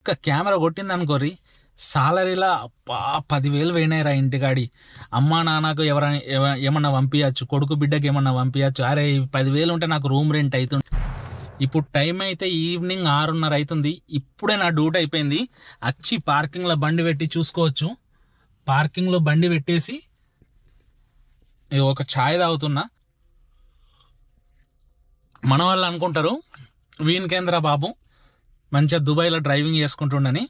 ఒక్క కెమెరా కొట్టింది అనుకోరి సాలరీలా 10,000 పోయినాయిరా ఇంటికాడి. అమ్మా నాన్నకు ఏమన్నా పంపించచ్చు, కొడుకు బిడ్డకి ఏమన్నా పంపించచ్చు. అరే 10,000 ఉంటే నాకు రూమ్ రెంట్ అవుతుంది. ఇప్పుడు టైం అయితే ఈవినింగ్ 6:30 అవుతుంది. ఇప్పుడే నా డ్యూటీ అయిపోయింది. వచ్చి పార్కింగ్లో బండి పెట్టి చూసుకోవచ్చు. పార్కింగ్లో బండి పెట్టేసి ఒక ఛాయ్ తాగుతున్నా. మన వాళ్ళు అనుకుంటారు వీనికేంద్ర బాబు మంచిగా దుబాయ్లో డ్రైవింగ్ చేసుకుంటుండని.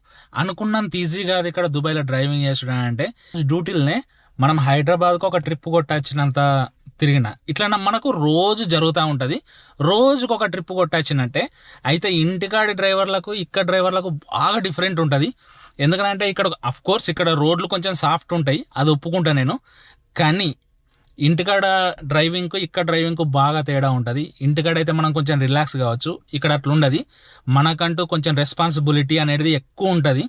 అనుకున్నంత ఈజీ కాదు ఇక్కడ దుబాయ్లో డ్రైవింగ్ చేసుడు అంటే. డ్యూటీలనే మనం హైదరాబాద్కు ఒక ట్రిప్ కొట్టచ్చినంత తిరిగిన ఇట్లా మనకు రోజు జరుగుతూ ఉంటుంది. రోజుకు ఒక ట్రిప్ కొట్టచ్చినట్టే. అయితే ఇంటికాడి డ్రైవర్లకు ఇక్కడ డ్రైవర్లకు బాగా డిఫరెంట్ ఉంటుంది. ఎందుకంటే ఇక్కడ కోర్స్ ఇక్కడ రోడ్లు కొంచెం సాఫ్ట్ ఉంటాయి, అది ఒప్పుకుంటా నేను. కానీ ఇంటికాడ డ్రైవింగ్కు ఇక్కడ డ్రైవింగ్కు బాగా తేడా ఉంటుంది. ఇంటికాడ అయితే మనం కొంచెం రిలాక్స్ కావచ్చు, ఇక్కడ అట్లా ఉండదు. మనకంటూ కొంచెం రెస్పాన్సిబిలిటీ అనేది ఎక్కువ ఉంటుంది.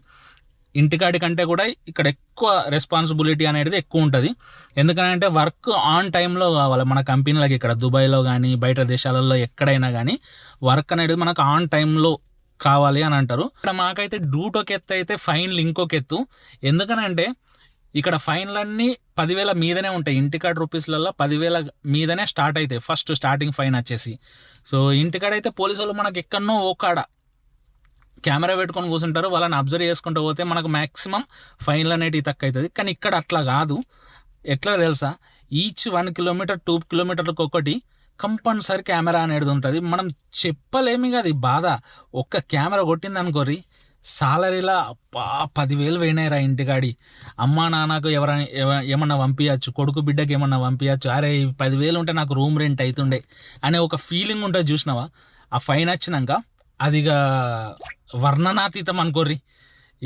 ఇంటికాడి కంటే కూడా ఇక్కడ ఎక్కువ రెస్పాన్సిబిలిటీ అనేది ఎక్కువ ఉంటుంది. ఎందుకంటే వర్క్ ఆన్ టైంలో కావాలి మన కంపెనీలకి. ఇక్కడ దుబాయ్లో కానీ బయట దేశాలలో ఎక్కడైనా కానీ వర్క్ అనేది మనకు ఆన్ టైంలో కావాలి అని అంటారు. ఇక్కడ మాకైతే డ్యూటీ ఒక ఎత్తు అయితే ఫైన్లు ఇంకొక ఎత్తు. ఎందుకనంటే ఇక్కడ ఫైన్లన్నీ 10,000 మీదనే ఉంటాయి. ఇంటికాడ రూపీస్లలో 10,000 మీదనే స్టార్ట్ అవుతాయి ఫస్ట్ స్టార్టింగ్ ఫైన్ వచ్చేసి. సో ఇంటికాడైతే పోలీసు వాళ్ళు మనకు ఎక్కడనో ఓకాడ కెమెరా పెట్టుకొని కూర్చుంటారు, వాళ్ళని అబ్జర్వ్ చేసుకుంటూ పోతే మనకు మ్యాక్సిమం ఫైన్లు అనేటివి తక్కువ అవుతుంది. కానీ ఇక్కడ అట్లా కాదు. ఎట్లా తెలుసా, ఈచ్ 1 కిలోమీటర్ 2 కిలోమీటర్లకు ఒకటి కంపల్సరీ కెమెరా అనేది ఉంటుంది. మనం చెప్పలేమి కాదు ఈ బాధ. ఒక్క కెమెరా కొట్టింది అనుకోరి సాలరీలా 10,000 పోయినాయిరా ఇంటికాడి. అమ్మా నాన్నకు ఏమన్నా పంపించచ్చు, కొడుకు బిడ్డకి ఏమన్నా పంపించచ్చు. అరే 10,000 ఉంటే నాకు రూమ్ రెంట్ అవుతుండే అనే ఒక ఫీలింగ్ ఉంటుంది. చూసినావా ఆ ఫైన్ వచ్చినాక అది ఇక వర్ణనాతీతం అనుకోర్రి,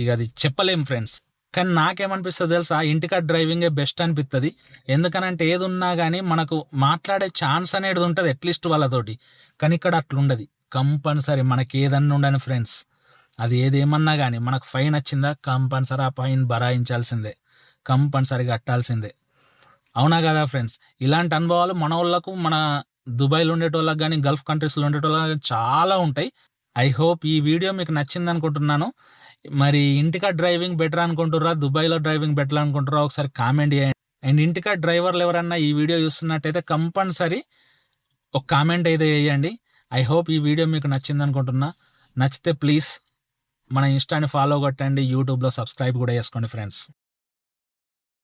ఇక అది చెప్పలేం ఫ్రెండ్స్. కానీ నాకేమనిపిస్తుంది తెలుసా, ఇంటికాడ డ్రైవింగే బెస్ట్ అనిపిస్తుంది. ఎందుకనంటే ఏది ఉన్నా కానీ మనకు మాట్లాడే ఛాన్స్ అనేది ఉంటుంది అట్లీస్ట్ వాళ్ళతోటి. కానీ ఇక్కడ అట్లుండదు. కంపల్సరీ మనకి ఏదన్నా ఉండని ఫ్రెండ్స్, అది ఏదేమన్నా కానీ మనకు ఫైన్ వచ్చిందా కంపల్సరీ ఆ ఫైన్ భరాయించాల్సిందే, కంపల్సరీ కట్టాల్సిందే. అవునా కదా ఫ్రెండ్స్? ఇలాంటి అనుభవాలు మన వాళ్ళకు, మన దుబాయ్లో ఉండేటోళ్ళకి కానీ గల్ఫ్ కంట్రీస్లో ఉండేటోళ్ళకి చాలా ఉంటాయి. ఐ హోప్ ఈ వీడియో మీకు నచ్చింది అనుకుంటున్నాను. మరి ఇంటికాడ డ్రైవింగ్ బెటర్ అనుకుంటుర్రా, దుబాయ్లో డ్రైవింగ్ బెటర్ అనుకుంటుర్రా, ఒకసారి కామెంట్ చేయండి. అండ్ ఇంటికాడ డ్రైవర్లు ఎవరన్నా ఈ వీడియో చూస్తున్నట్టయితే కంపల్సరీ ఒక కామెంట్ అయితే చేయండి. ఐ హోప్ ఈ వీడియో మీకు నచ్చింది అనుకుంటున్నా. నచ్చితే ప్లీజ్ మన ఇన్స్టాని ఫాలో కొట్టండి, యూట్యూబ్లో సబ్స్క్రైబ్ కూడా చేసుకోండి ఫ్రెండ్స్.